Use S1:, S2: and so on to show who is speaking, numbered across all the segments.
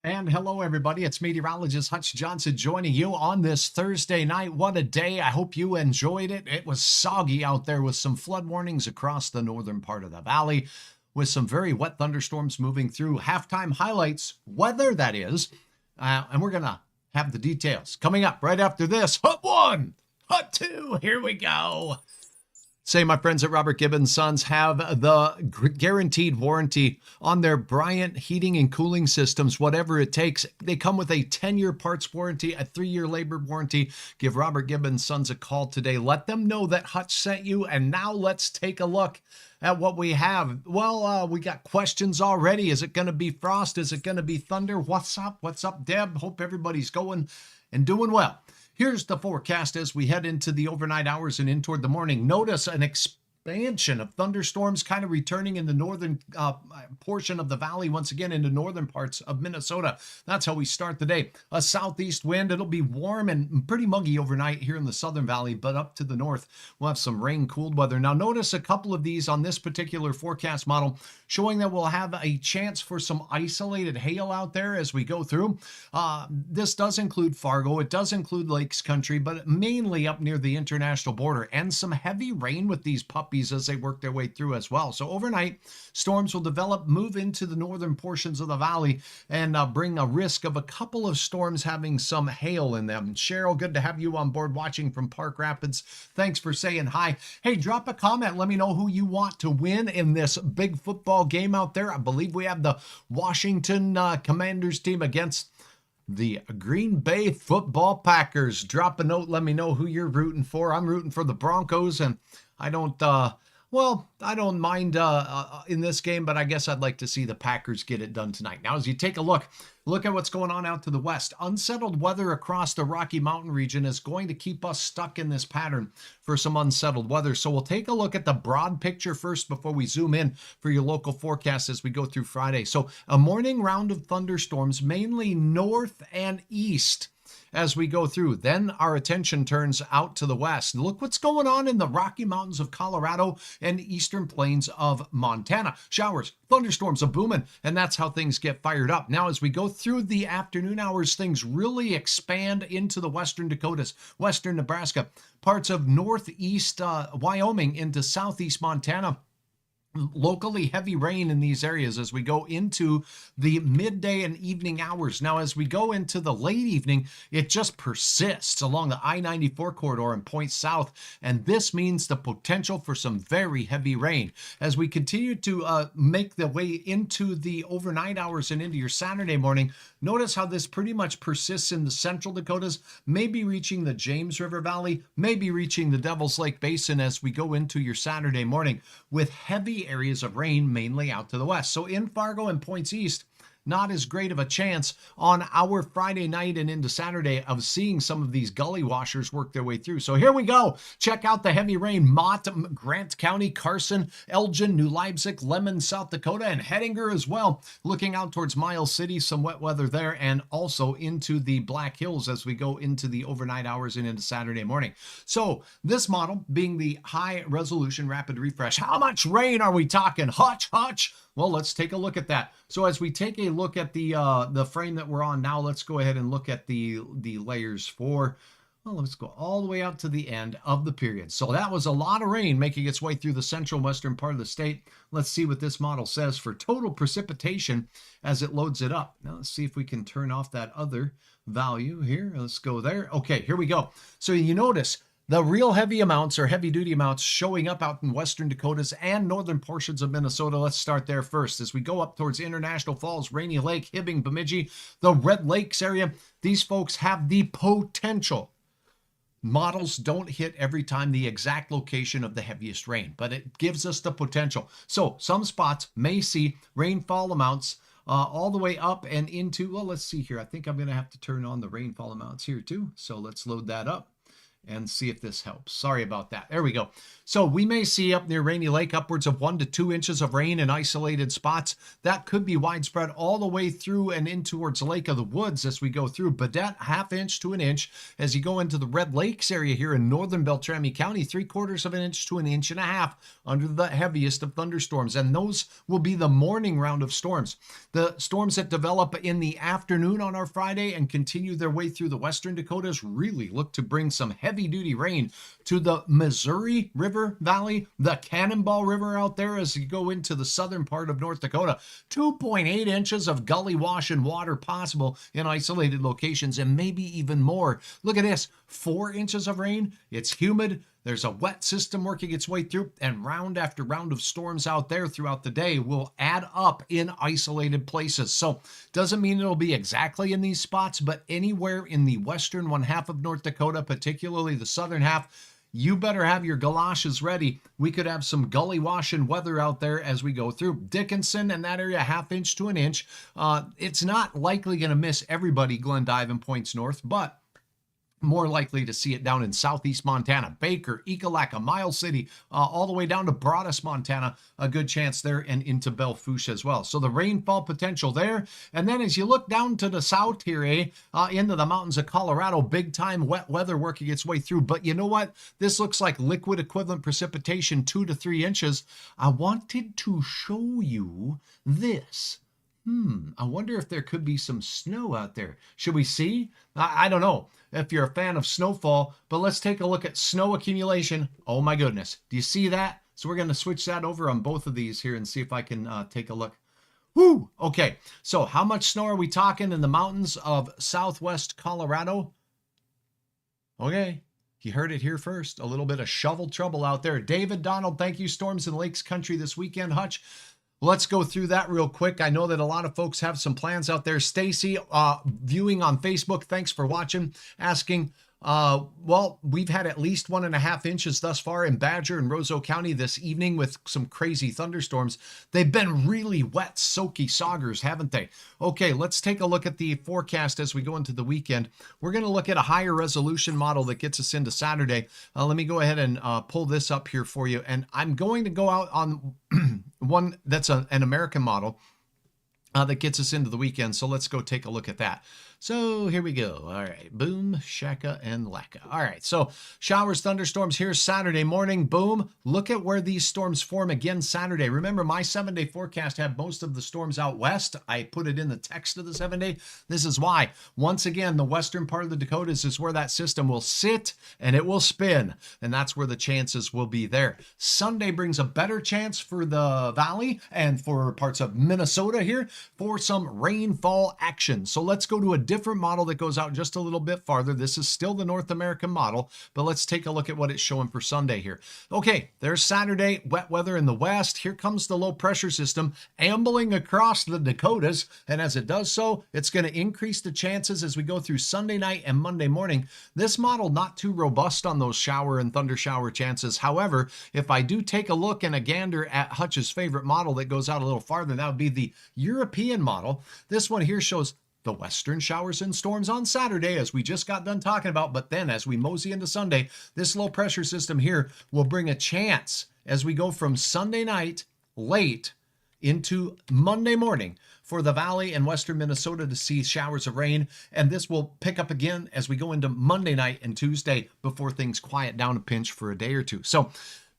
S1: And hello, everybody. It's meteorologist Hutch Johnson joining you on this Thursday night. What a day. I hope you enjoyed it. It was soggy out there with some flood warnings across the northern part of the valley, with some very wet thunderstorms moving through. Halftime highlights, weather that is. And we're going to have the details coming up right after this. Hut 1, Hut 2, here we go. Say, my friends at Robert Gibbons Sons have the guaranteed warranty on their Bryant heating and cooling systems, whatever it takes. They come with a 10-year parts warranty, a 3-year labor warranty. Give Robert Gibbons Sons a call today. Let them know that Hutch sent you. And now let's take a look at what we have. Well, we got questions already. Is it going to be frost? Is it going to be thunder? What's up? What's up, Deb? Hope everybody's going and doing well. Here's the forecast as we head into the overnight hours and in toward the morning. Notice an expansion of thunderstorms kind of returning in the northern portion of the valley, once again into northern parts of Minnesota. That's how we start the day. A southeast wind. It'll be warm and pretty muggy overnight here in the southern valley, but up to the north, we'll have some rain, cooled weather. Now, notice a couple of these on this particular forecast model showing that we'll have a chance for some isolated hail out there as we go through. This does include Fargo. It does include Lakes Country, but mainly up near the international border, and some heavy rain with these puppies as they work their way through as well. So overnight, storms will develop, move into the northern portions of the valley, and bring a risk of a couple of storms having some hail in them. Cheryl, good to have you on board watching from Park Rapids. Thanks for saying hi. Hey, drop a comment. Let me know who you want to win in this big football game out there. I believe we have the Washington Commanders team against the Green Bay Football Packers. Drop a note. Let me know who you're rooting for. I'm rooting for the Broncos, and I don't, I don't mind in this game, but I guess I'd like to see the Packers get it done tonight. Now, as you take a look at what's going on out to the west. Unsettled weather across the Rocky Mountain region is going to keep us stuck in this pattern for some unsettled weather. So we'll take a look at the broad picture first before we zoom in for your local forecast as we go through Friday. So a morning round of thunderstorms, mainly north and east as we go through. Then our attention turns out to the west. Look what's going on in the Rocky Mountains of Colorado and eastern plains of Montana. Showers, thunderstorms, a booming, and that's how things get fired up. Now, as we go through the afternoon hours, things really expand into the western Dakotas, western Nebraska, parts of northeast Wyoming into southeast Montana. Locally heavy rain in these areas as we go into the midday and evening hours. Now, as we go into the late evening, it just persists along the I-94 corridor and points south, and this means the potential for some very heavy rain. As we continue to make the way into the overnight hours and into your Saturday morning, notice how this pretty much persists in the central Dakotas, maybe reaching the James River Valley, maybe reaching the Devil's Lake Basin as we go into your Saturday morning, with heavy areas of rain mainly out to the west. So in Fargo and points east, not as great of a chance on our Friday night and into Saturday of seeing some of these gully washers work their way through. So here we go. Check out the heavy rain. Mott, Grant County, Carson, Elgin, New Leipzig, Lemon, South Dakota, and Hettinger as well. Looking out towards Miles City, some wet weather there, and also into the Black Hills as we go into the overnight hours and into Saturday morning. So this model being the high resolution rapid refresh. How much rain are we talking? Hutch? Well, let's take a look at that. So as we take a look at the frame that we're on now, let's go ahead and look at the layers for, well, let's go all the way out to the end of the period. So that was a lot of rain making its way through the central western part of the state. Let's see what this model says for total precipitation as it loads it up. Now let's see if we can turn off that other value here. Let's go there. Okay, here we go. So you notice the real heavy amounts or heavy duty amounts showing up out in western Dakotas and northern portions of Minnesota. Let's start there first. As we go up towards International Falls, Rainy Lake, Hibbing, Bemidji, the Red Lakes area, these folks have the potential. Models don't hit every time the exact location of the heaviest rain, but it gives us the potential. So some spots may see rainfall amounts all the way up and into, well, let's see here. I think I'm going to have to turn on the rainfall amounts here too. So let's load that up. and see if this helps. Sorry about that. There we go. So we may see up near Rainy Lake upwards of 1 to 2 inches of rain in isolated spots. That could be widespread all the way through and in towards Lake of the Woods as we go through. Baudette, 1/2 inch to 1 inch. As you go into the Red Lakes area here in northern Beltrami County, 3/4 of an inch to 1.5 inches under the heaviest of thunderstorms. And those will be the morning round of storms. The storms that develop in the afternoon on our Friday and continue their way through the western Dakotas really look to bring some heavy-duty rain to the Missouri River Valley, the Cannonball River out there as you go into the southern part of North Dakota. 2.8 inches of gully wash and water possible in isolated locations, and maybe even more. Look at this, 4 inches of rain. It's humid. There's a wet system working its way through, and round after round of storms out there throughout the day will add up in isolated places. So doesn't mean it'll be exactly in these spots, but anywhere in the western 1/2 of North Dakota, particularly the southern half, you better have your galoshes ready. We could have some gully washing weather out there as we go through. Dickinson and that area, 1/2 inch to 1 inch. It's not likely going to miss everybody, Glendive and points north, but more likely to see it down in southeast Montana, Baker, Ekalaka, Miles City, all the way down to Broadus, Montana, a good chance there, and into Belle Fourche as well. So the rainfall potential there. And then as you look down to the south here, into the mountains of Colorado, big time wet weather working its way through. But you know what? This looks like liquid equivalent precipitation, 2 to 3 inches. I wanted to show you this. I wonder if there could be some snow out there. Should we see? I don't know if you're a fan of snowfall, but let's take a look at snow accumulation. Oh my goodness. Do you see that? So we're going to switch that over on both of these here and see if I can take a look. Woo! Okay, so how much snow are we talking in the mountains of southwest Colorado? Okay, you heard it here first. A little bit of shovel trouble out there. David, Donald, thank you. Storms in Lakes Country this weekend, Hutch. Let's go through that real quick. I know that a lot of folks have some plans out there. Stacy, viewing on Facebook, thanks for watching, asking, well, we've had at least 1.5 inches thus far in Badger and Roseau County this evening with some crazy thunderstorms. They've been really wet, soaky soggers, haven't they? Okay, let's take a look at the forecast as we go into the weekend. We're going to look at a higher resolution model that gets us into Saturday. Let me go ahead and pull this up here for you. And I'm going to go out on one that's an American model that gets us into the weekend. So let's go take a look at that. So here we go. All right. Boom, shaka, and laka. All right. So showers, thunderstorms here Saturday morning. Boom. Look at where these storms form again Saturday. Remember, my 7-day forecast had most of the storms out west. I put it in the text of the 7-day. This is why. Once again, the western part of the Dakotas is where that system will sit and it will spin. And that's where the chances will be there. Sunday brings a better chance for the valley and for parts of Minnesota here for some rainfall action. So let's go to a different model that goes out just a little bit farther. This is still the North American model, but let's take a look at what it's showing for Sunday here. Okay, there's Saturday, wet weather in the west. Here comes the low pressure system ambling across the Dakotas, and as it does so, it's going to increase the chances as we go through Sunday night and Monday morning. This model not too robust on those shower and thunder shower chances. However, if I do take a look and a gander at Hutch's favorite model that goes out a little farther, that would be the European model. This one here shows the western showers and storms on Saturday, as we just got done talking about. But then as we mosey into Sunday, this low pressure system here will bring a chance as we go from Sunday night late into Monday morning for the valley and western Minnesota to see showers of rain. And this will pick up again as we go into Monday night and Tuesday before things quiet down a pinch for a day or two. So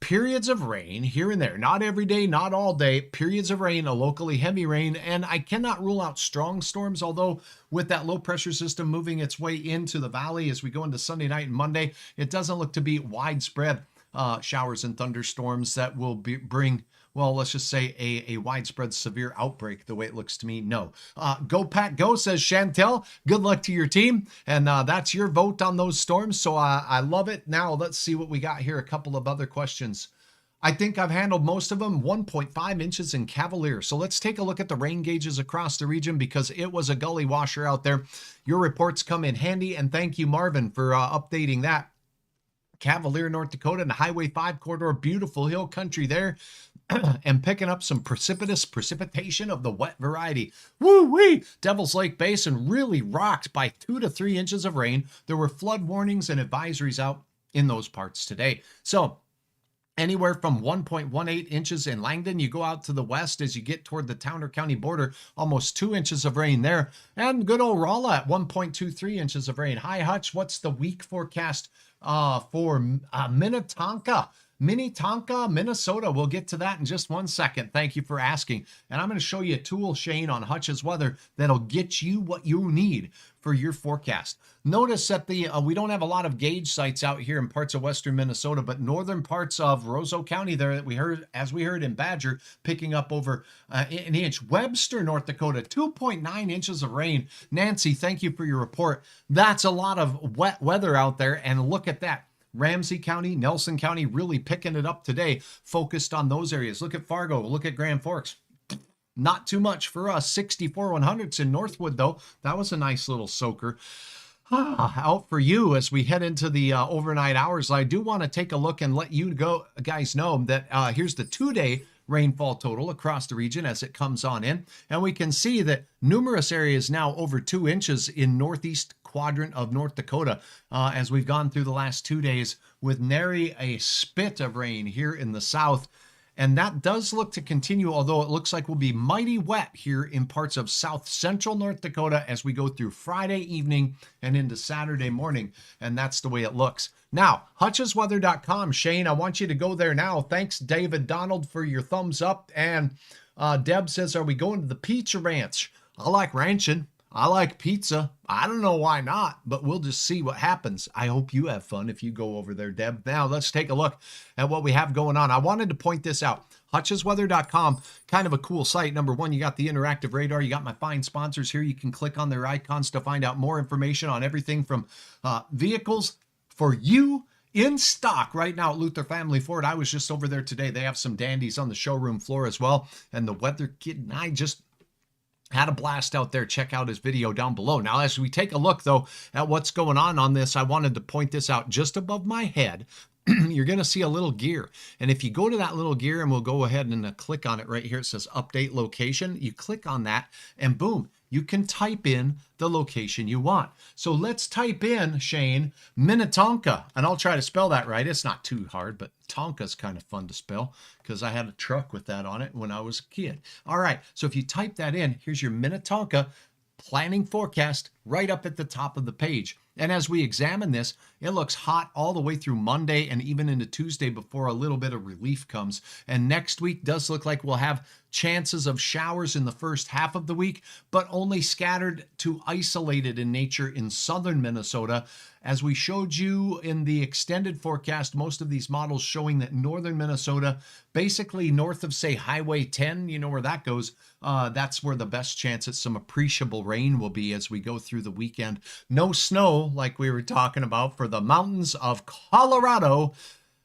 S1: periods of rain here and there, not every day, not all day, periods of rain, a locally heavy rain, and I cannot rule out strong storms, although with that low pressure system moving its way into the valley as we go into Sunday night and Monday, it doesn't look to be widespread showers and thunderstorms that will bring, well, let's just say a widespread severe outbreak the way it looks to me. No. Go Pack Go, says Chantel. Good luck to your team. And that's your vote on those storms. So I love it. Now let's see what we got here. A couple of other questions. I think I've handled most of them. 1.5 inches in Cavalier. So let's take a look at the rain gauges across the region because it was a gully washer out there. Your reports come in handy. And thank you, Marvin, for updating that. Cavalier, North Dakota, and Highway 5 corridor, beautiful hill country there, and picking up some precipitous precipitation of the wet variety. Woo-wee! Devil's Lake Basin really rocked by 2 to 3 inches of rain. There were flood warnings and advisories out in those parts today. So anywhere from 1.18 inches in Langdon. You go out to the west as you get toward the Towner County border, almost 2 inches of rain there. And good old Rolla at 1.23 inches of rain. Hi, Hutch. What's the week forecast for Minnetonka? Minnetonka, Minnesota. We'll get to that in just 1 second. Thank you for asking. And I'm going to show you a tool, Shane, on Hutch's Weather that'll get you what you need for your forecast. Notice that we don't have a lot of gauge sites out here in parts of western Minnesota, but northern parts of Roseau County there that we heard in Badger, picking up over an inch. Webster, North Dakota, 2.9 inches of rain. Nancy, thank you for your report. That's a lot of wet weather out there, and look at that. Ramsey County, Nelson County really picking it up today, focused on those areas. Look at Fargo, look at Grand Forks. Not too much for us. 64 100ths in Northwood, though. That was a nice little soaker. Out for you as we head into the overnight hours. I do want to take a look and let you guys know that here's the 2-day rainfall total across the region as it comes on in. And we can see that numerous areas now over 2 inches in northeast quadrant of North Dakota as we've gone through the last 2 days, with nary a spit of rain here in the south. And that does look to continue, although it looks like we'll be mighty wet here in parts of south central North Dakota as we go through Friday evening and into Saturday morning. And that's the way it looks. Now, HUTCH'Sweather.com. Shane, I want you to go there now. Thanks, David Donald, for your thumbs up. And Deb says, are we going to the pizza ranch? I like ranching. I like pizza. I don't know why not, but we'll just see what happens. I hope you have fun if you go over there, Deb. Now let's take a look at what we have going on. I wanted to point this out. HUTCH'Sweather.com, kind of a cool site. Number one, you got the interactive radar. You got my fine sponsors here. You can click on their icons to find out more information on everything from vehicles for you in stock right now at Luther Family Ford. I was just over there today. They have some dandies on the showroom floor as well. And the weather kid and I just had a blast out there. Check out his video down below. Now, as we take a look, though, at what's going on this, I wanted to point this out just above my head. You're going to see a little gear. And if you go to that little gear, and we'll go ahead and click on it right here, it says update location. You click on that and boom, you can type in the location you want. So let's type in, Shane, Minnetonka, and I'll try to spell that right. It's not too hard, but Tonka's kind of fun to spell because I had a truck with that on it when I was a kid. All right, so if you type that in, here's your Minnetonka planning forecast right up at the top of the page. And as we examine this, it looks hot all the way through Monday and even into Tuesday before a little bit of relief comes. And next week does look like we'll have chances of showers in the first half of the week, but only scattered to isolated in nature in southern Minnesota. As we showed you in the extended forecast, most of these models showing that northern Minnesota, basically north of, say, Highway 10, you know where that goes, that's where the best chance at some appreciable rain will be as we go through the weekend. No snow, like we were talking about, for the mountains of Colorado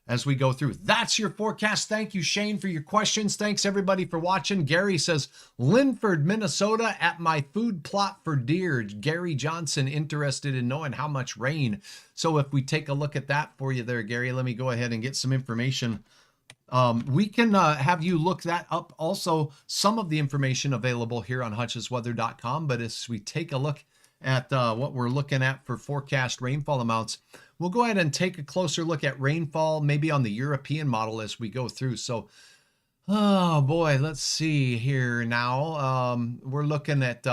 S1: as we go through. That's your forecast. Thank you, Shane, for your questions. Thanks, everybody, for watching. Gary says, Linford, Minnesota, at my food plot for deer. Gary Johnson, interested in knowing how much rain. So if we take a look at that for you there, Gary, let me go ahead and get some information. We can have you look that up. Also, some of the information available here on HUTCH'Sweather.com. But as we take a look at what we're looking at for forecast rainfall amounts, we'll go ahead and take a closer look at rainfall, maybe on the European model as we go through. So, oh boy, let's see here now. We're looking at,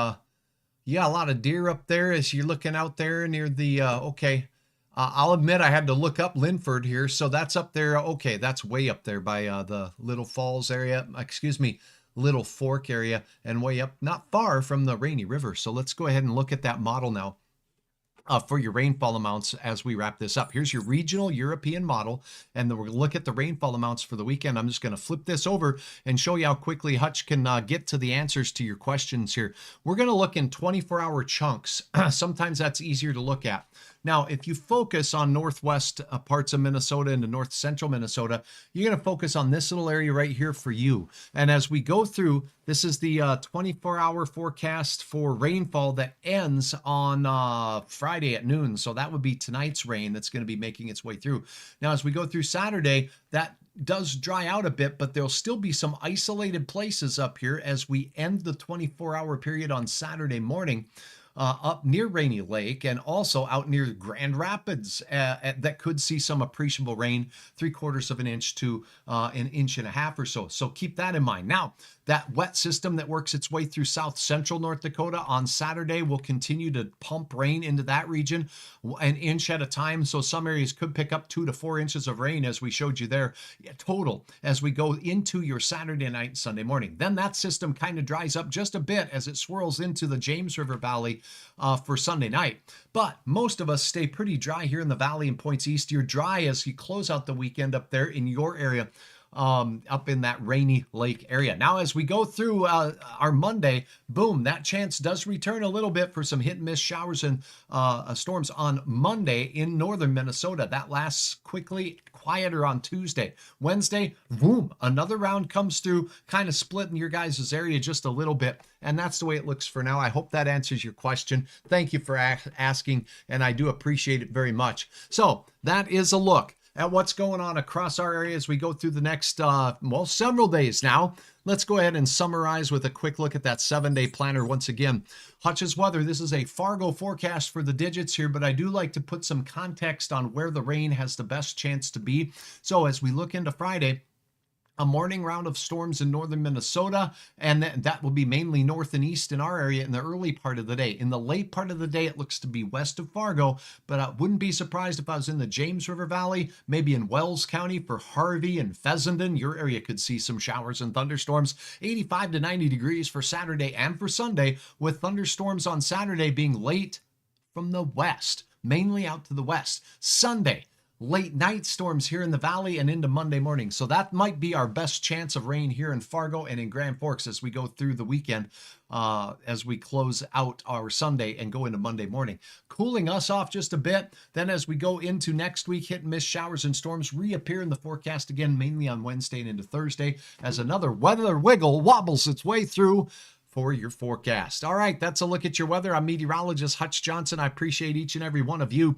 S1: yeah, a lot of deer up there as you're looking out there near the, okay. I'll admit I had to look up Linford here. So that's up there. Okay, that's way up there by the Little Falls area. Excuse me, Little Fork area, and way up not far from the Rainy River. So let's go ahead and look at that model now. For your rainfall amounts as we wrap this up. Here's your regional European model, and then we're going to look at the rainfall amounts for the weekend. I'm just going to flip this over and show you how quickly Hutch can get to the answers to your questions here. We're going to look in 24-hour chunks. Sometimes that's easier to look at. Now, if you focus on northwest parts of Minnesota into north central Minnesota, you're going to focus on this little area right here for you. And as we go through, this is the 24-hour forecast for rainfall that ends on Friday at noon. So that would be tonight's rain that's going to be making its way through. Now, as we go through Saturday, that does dry out a bit, but there'll still be some isolated places up here as we end the 24-hour period on Saturday morning. up near Rainy Lake and also out near Grand Rapids that could see some appreciable rain, 3/4 of an inch to an inch and a half or so. So keep that in mind. Now, that wet system that works its way through south central North Dakota on Saturday will continue to pump rain into that region an inch at a time. So some areas could pick up 2 to 4 inches of rain, as we showed you there, total, as we go into your Saturday night and Sunday morning. Then that system kind of dries up just a bit as it swirls into the James River Valley for Sunday night. But most of us stay pretty dry here in the valley and points east. You're dry as you close out the weekend up there in your area, up in that Rainy Lake area. Now, as we go through our Monday, boom, that chance does return a little bit for some hit and miss showers and storms on Monday in northern Minnesota. That lasts quickly, quieter on Tuesday. Wednesday, boom, another round comes through, kind of splitting your guys' area just a little bit. And that's the way it looks for now. I hope that answers your question. Thank you for asking, and I do appreciate it very much. So that is a look at what's going on across our area as we go through the next, several days now. Let's go ahead and summarize with a quick look at that 7-day planner once again. HUTCH'S weather. This is a Fargo forecast for the digits here, but I do like to put some context on where the rain has the best chance to be. So as we look into Friday, a morning round of storms in northern Minnesota, and that will be mainly north and east in our area in the early part of the day. In the late part of the day, it looks to be west of Fargo, but I wouldn't be surprised if I was in the James River Valley, maybe in Wells County for Harvey and Fessenden. Your area could see some showers and thunderstorms. 85 to 90 degrees for Saturday and for Sunday, with thunderstorms on Saturday being late from the west, mainly out to the west. Sunday, late night storms here in the valley and into Monday morning. So that might be our best chance of rain here in Fargo and in Grand Forks as we go through the weekend, as we close out our Sunday and go into Monday morning. Cooling us off just a bit. Then as we go into next week, hit and miss showers and storms reappear in the forecast again, mainly on Wednesday and into Thursday, as another weather wiggle wobbles its way through for your forecast. All right, that's a look at your weather. I'm meteorologist Hutch Johnson. I appreciate each and every one of you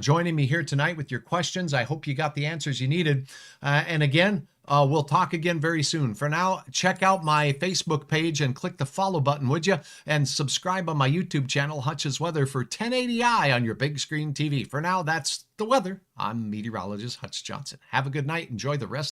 S1: joining me here tonight with your questions. I hope you got the answers you needed. And again, we'll talk again very soon. For now, check out my Facebook page and click the follow button, would you? And subscribe on my YouTube channel, HUTCH'S Weather, for 1080i on your big screen TV. For now, that's the weather. I'm meteorologist Hutch Johnson. Have a good night. Enjoy the rest